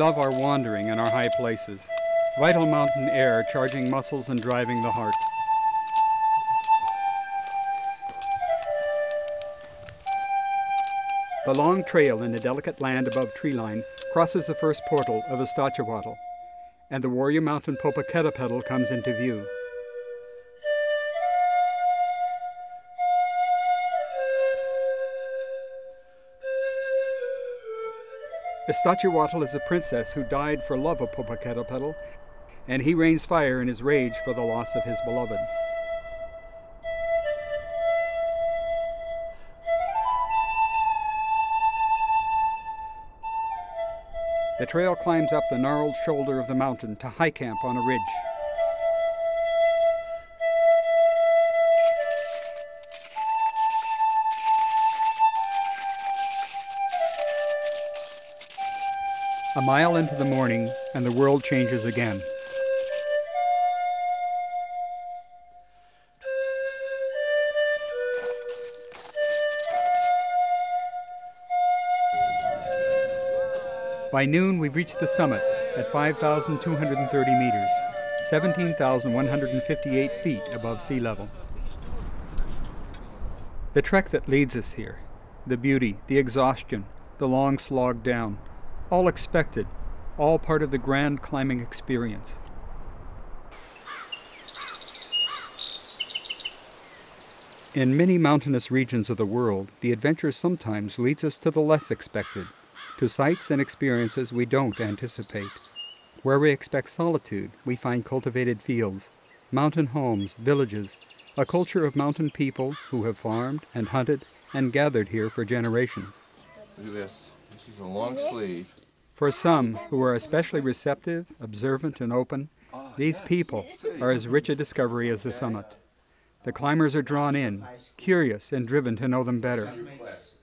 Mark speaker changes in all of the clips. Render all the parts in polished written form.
Speaker 1: love our wandering and our high places. Vital mountain air charging muscles and driving the heart. The long trail in the delicate land above treeline crosses the first portal of Ambulancia-Part, and the warrior mountain Popocatépetl comes into view. Ambulancia-Part is a princess who died for love of Popocatépetl, and he rains fire in his rage for the loss of his beloved. The trail climbs up the gnarled shoulder of the mountain to high camp on a ridge. A mile into the morning, and the world changes again. By noon, we've reached the summit at 5,230 meters, 17,158 feet above sea level. The trek that leads us here, the beauty, the exhaustion, the long slog down, all expected, all part of the grand climbing experience. In many mountainous regions of the world, the adventure sometimes leads us to the less expected, to sights and experiences we don't anticipate. Where we expect solitude, we find cultivated fields, mountain homes, villages, a culture of mountain people who have farmed and hunted and gathered here for generations.
Speaker 2: Look at this. This is a long sleeve.
Speaker 1: For some who are especially receptive, observant, and open, these people are as rich a discovery as the summit. The climbers are drawn in, curious and driven to know them better,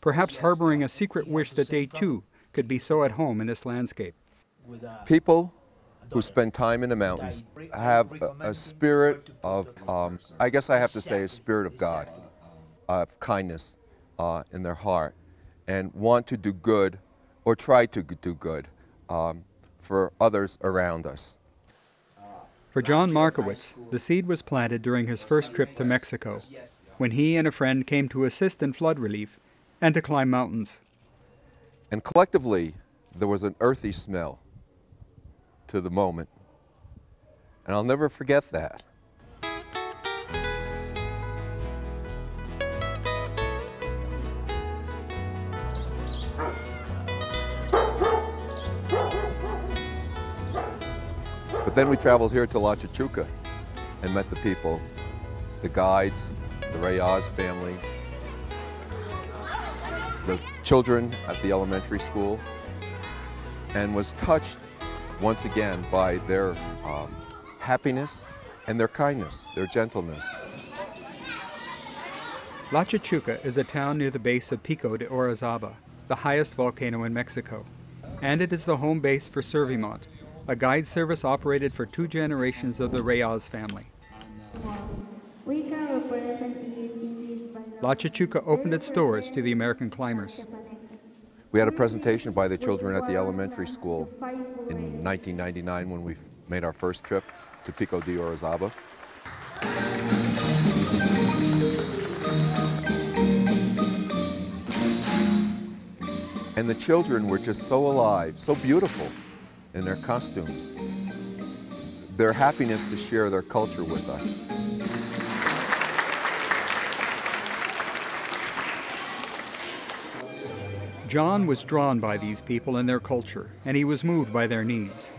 Speaker 1: perhaps harboring a secret wish that they too could be so at home in this landscape.
Speaker 2: People who spend time in the mountains have a spirit of, I guess I have to say, a spirit of God, of kindness in their heart, and want to do good, or try to do good, for others around us.
Speaker 1: For John Markowitz, the seed was planted during his first trip to Mexico, when he and a friend came to assist in flood relief and to climb mountains.
Speaker 2: And collectively, there was an earthy smell to the moment. And I'll never forget that. But then we traveled here to La Chachuca and met the people, the guides, the Reyes family, the children at the elementary school, and was touched once again by their happiness and their kindness, their gentleness.
Speaker 1: La Chachuca is a town near the base of Pico de Orizaba, the highest volcano in Mexico, and it is the home base for Servimont, a guide service operated for 2 generations of the Reyes family. La Chachuca opened its doors to the American climbers.
Speaker 2: We had a presentation by the children at the elementary school in 1999 when we made our first trip to Pico de Orizaba. And the children were just so alive, so beautiful in their costumes. Their happiness to share their culture with us.
Speaker 1: John was drawn by these people and their culture, and he was moved by their needs.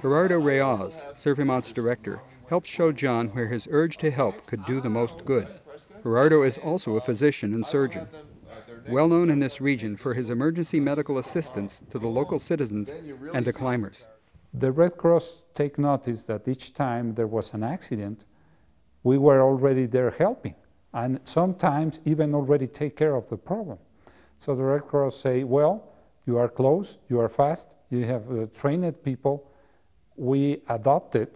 Speaker 1: Gerardo Reyes, Servimont's director, helped show John where his urge to help could do the most good. Gerardo is also a physician and surgeon, well known in this region for his emergency medical assistance to the local citizens and to climbers.
Speaker 3: The Red Cross take notice that each time there was an accident, we were already there helping, and sometimes even already take care of the problem. So the Red Cross say, well, you are close, you are fast, you have trained people. We adopted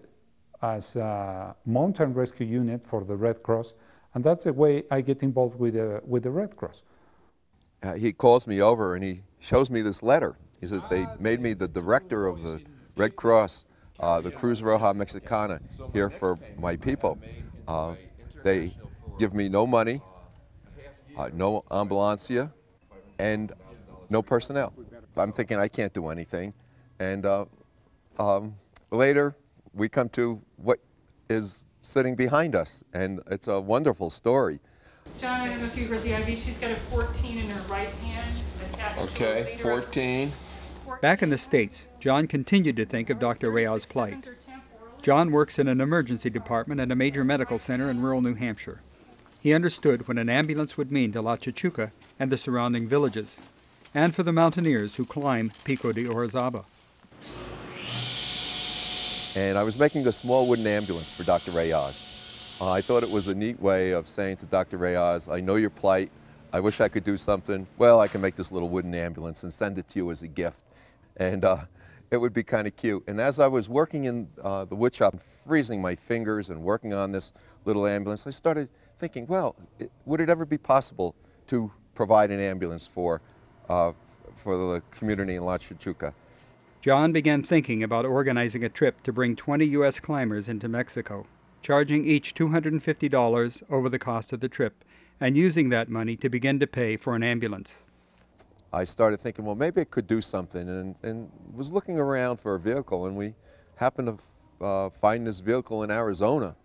Speaker 3: as a mountain rescue unit for the Red Cross, and that's the way I get involved with the Red Cross.
Speaker 2: He calls me over and he shows me this letter He says they made me the director of the Red Cross, the Cruz Roja Mexicana, here for my people. They give me no money, no ambulancia, and no personnel. I'm thinking I can't do anything. And later, we come to what is sitting behind us, and it's a wonderful story.
Speaker 4: John, I don't know if you heard the IV. She's got a 14 in her right hand.
Speaker 2: Okay, 14.
Speaker 1: Back in the States, John continued to think of Dr. Rea's plight. John works in an emergency department at a major medical center in rural New Hampshire. He understood what an ambulance would mean to La Chuchuca and the surrounding villages, and for the mountaineers who climb Pico de Orizaba.
Speaker 2: And I was making a small wooden ambulance for Dr. Reyes. I thought it was a neat way of saying to Dr. Reyes, I know your plight, I wish I could do something. Well, I can make this little wooden ambulance and send it to you as a gift. And it would be kind of cute. And as I was working in the wood shop, freezing my fingers and working on this little ambulance, I started thinking, well, would it ever be possible to provide an ambulance for the community in La Chuchuca?
Speaker 1: John began thinking about organizing a trip to bring 20 U.S. climbers into Mexico, charging each $250 over the cost of the trip, and using that money to begin to pay for an ambulance.
Speaker 2: I started thinking, well, maybe I could do something, and was looking around for a vehicle, and we happened to find this vehicle in Arizona.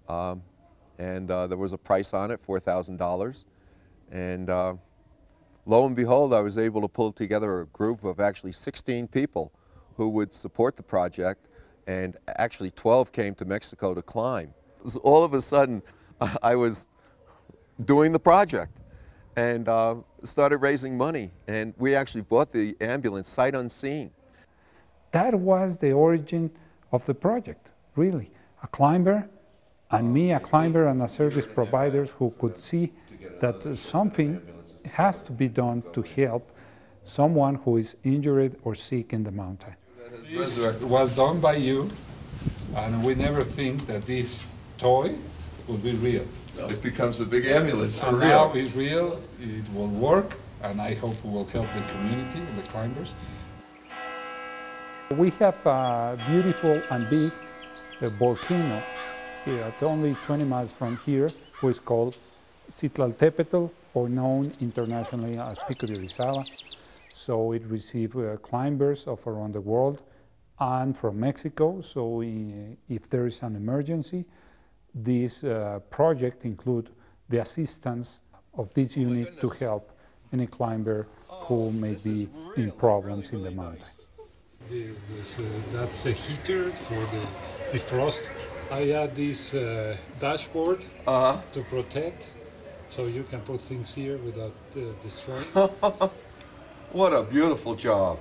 Speaker 2: There was a price on it, $4,000. And lo and behold, I was able to pull together a group of actually 16 people who would support the project, and actually 12 came to Mexico to climb. So all of a sudden, I was doing the project and started raising money, and we actually bought the ambulance sight unseen.
Speaker 3: That was the origin of the project, really. A climber and me, a climber and a service provider who could see that something has to be done to help someone who is injured or sick in the mountain.
Speaker 5: This was done by you, and we never think that this toy will be real.
Speaker 2: It becomes a big ambulance for
Speaker 5: And
Speaker 2: real.
Speaker 5: now it's real, it will work, and I hope it will help the community, the climbers.
Speaker 3: We have a beautiful and big volcano at only 20 miles from here, which is called Citlaltépetl, or known internationally as Pico de Orizaba. So it receives climbers of around the world and from Mexico. So if there is an emergency, this project includes the assistance of this unit to help any climber who may be in problems in the mountain.
Speaker 5: That's a heater for the defrost. I add this dashboard to protect, so you can put things here without destroying.
Speaker 2: What a beautiful job.